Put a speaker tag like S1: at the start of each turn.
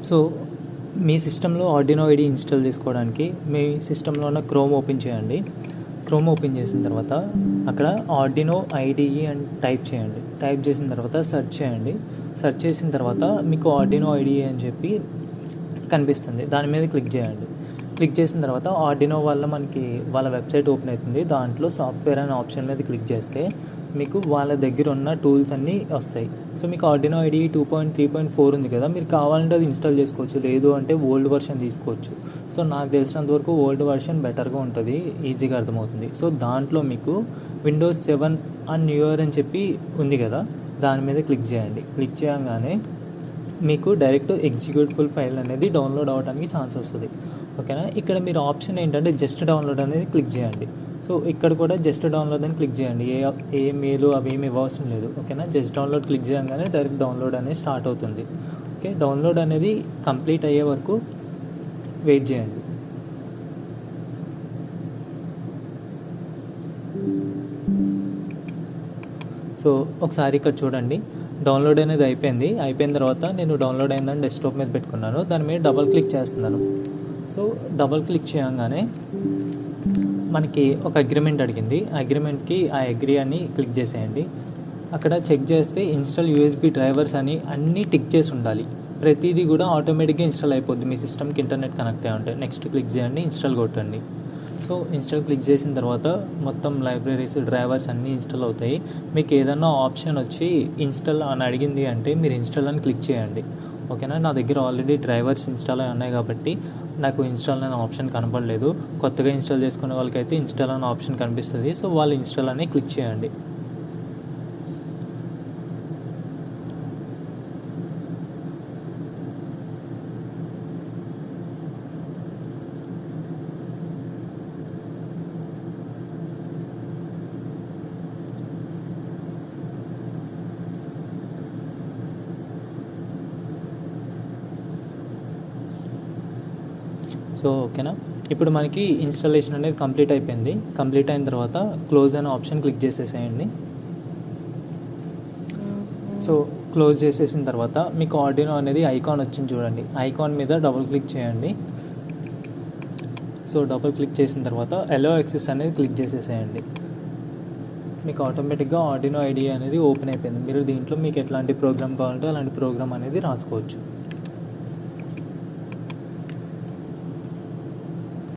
S1: So మీ సిస్టంలో Arduino ID install చేసుకోవడానికి మీ సిస్టంలో ఉన్న క్రోమ్ ఓపెన్ చేయండి. క్రోమ్ ఓపెన్ చేసిన తర్వాత అక్కడ ఆర్డినో ఐడిఈ అని టైప్ చేయండి. టైప్ చేసిన తర్వాత సెర్చ్ చేయండి. సెర్చ్ చేసిన తర్వాత మీకు ఆర్డినో ఐడిఈ అని చెప్పి కనిపిస్తుంది. దాని మీద క్లిక్ చేయండి. క్లిక్ చేసిన తర్వాత ఆర్డినో వల్ల మనకి వాళ్ళ వెబ్సైట్ ఓపెన్ అవుతుంది. దాంట్లో సాఫ్ట్వేర్ అనే ఆప్షన్ మీద క్లిక్ చేస్తే మీకు వాళ్ళ దగ్గర ఉన్న టూల్స్ అన్నీ వస్తాయి. సో మీకు ఆర్డినో ఐడిఈ 2.3.4 ఉంది కదా, మీరు కావాలంటే అది ఇన్స్టాల్ చేసుకోవచ్చు, లేదు అంటే ఓల్డ్ వర్షన్ తీసుకోవచ్చు. సో నాకు తెలిసినంత వరకు ఓల్డ్ వర్షన్ బెటర్గా ఉంటుంది, ఈజీగా అర్థమవుతుంది. సో దాంట్లో మీకు విండోస్ 7 అండ్ న్యూ ఇయర్ అని చెప్పి ఉంది కదా, దాని మీద క్లిక్ చేయండి. క్లిక్ చేయగానే మీకు డైరెక్ట్ ఎగ్జిక్యూటబుల్ ఫైల్ అనేది డౌన్లోడ్ అవ్వడానికి ఛాన్స్ వస్తుంది. ఓకేనా. ఇక్కడ మీరు ఆప్షన్ ఏంటంటే జస్ట్ డౌన్లోడ్ అనేది క్లిక్ చేయండి. సో ఇక్కడ కూడా జస్ట్ డౌన్లోడ్ అని క్లిక్ చేయండి. ఏ మెయిల్ అవి ఏమి ఇవ్వవసరం లేదు. ఓకేనా. జస్ట్ డౌన్లోడ్ క్లిక్ చేయగానే డైరెక్ట్ డౌన్లోడ్ అనేది స్టార్ట్ అవుతుంది. ఓకే. డౌన్లోడ్ అనేది కంప్లీట్ అయ్యే వరకు వెయిట్ చేయండి. సో ఒకసారి ఇక్కడ చూడండి, డౌన్లోడ్ అనేది అయిపోయిన తర్వాత నేను డౌన్లోడ్ అయిందని డెస్క్టాప్ మీద పెట్టుకున్నాను. దాని మీద డబల్ క్లిక్ చేస్తున్నాను. సో డబల్ క్లిక్ చేయగానే మనకి ఒక అగ్రిమెంట్ అడిగింది. అగ్రిమెంట్కి ఆ అగ్రీ అని క్లిక్ చేసేయండి. అక్కడ చెక్ చేస్తే ఇన్స్టాల్ యూఎస్బీ డ్రైవర్స్ అని అన్నీ టిక్ చేసి ఉండాలి. ప్రతిదీ కూడా ఆటోమేటిక్గా ఇన్స్టాల్ అయిపోద్ది మీ సిస్టమ్కి ఇంటర్నెట్ కనెక్ట్ అయ్యి ఉంటే. నెక్స్ట్ క్లిక్ చేయండి, ఇన్స్టాల్ కొట్టండి. సో ఇన్స్టాల్ క్లిక్ చేసిన తర్వాత మొత్తం లైబ్రరీస్ డ్రైవర్స్ అన్నీ ఇన్స్టాల్ అవుతాయి. మీకు ఏదన్నా ఆప్షన్ వచ్చి ఇన్స్టాల్ అని అడిగింది అంటే మీరు ఇన్స్టాల్ అని క్లిక్ చేయండి. ఓకేనా. నా దగ్గర ఆల్రెడీ డ్రైవర్స్ ఇన్స్టాల్ అయి ఉన్నాయి కాబట్టి నాకు ఇన్స్టాల్ అనే ఆప్షన్ కనపడలేదు. కొత్తగా ఇన్స్టాల్ చేసుకునే వాళ్ళకైతే ఇన్స్టాల్ అనే ఆప్షన్ కనిపిస్తుంది. సో వాళ్ళు ఇన్స్టాల్ అని క్లిక్ చేయండి. సో ఓకేనా. ఇప్పుడు మనకి ఇన్స్టాలేషన్ అనేది కంప్లీట్ అయిపోయింది. కంప్లీట్ అయిన తర్వాత క్లోజ్ అనే ఆప్షన్ క్లిక్ చేసేసేయండి. సో క్లోజ్ చేసేసిన తర్వాత మీకు ఆర్డినో అనేది ఐకాన్ వచ్చింది చూడండి. ఐకాన్ మీద డబుల్ క్లిక్ చేయండి. సో డబుల్ క్లిక్ చేసిన తర్వాత అలో యాక్సెస్ అనేది క్లిక్ చేసేసేయండి. మీకు ఆటోమేటిక్గా ఆర్డినో ఐడియా అనేది ఓపెన్ అయిపోయింది. మీరు దీంట్లో మీకు ఎట్లాంటి ప్రోగ్రామ్ కావాలంటే అలాంటి ప్రోగ్రామ్ అనేది రాసుకోవచ్చు.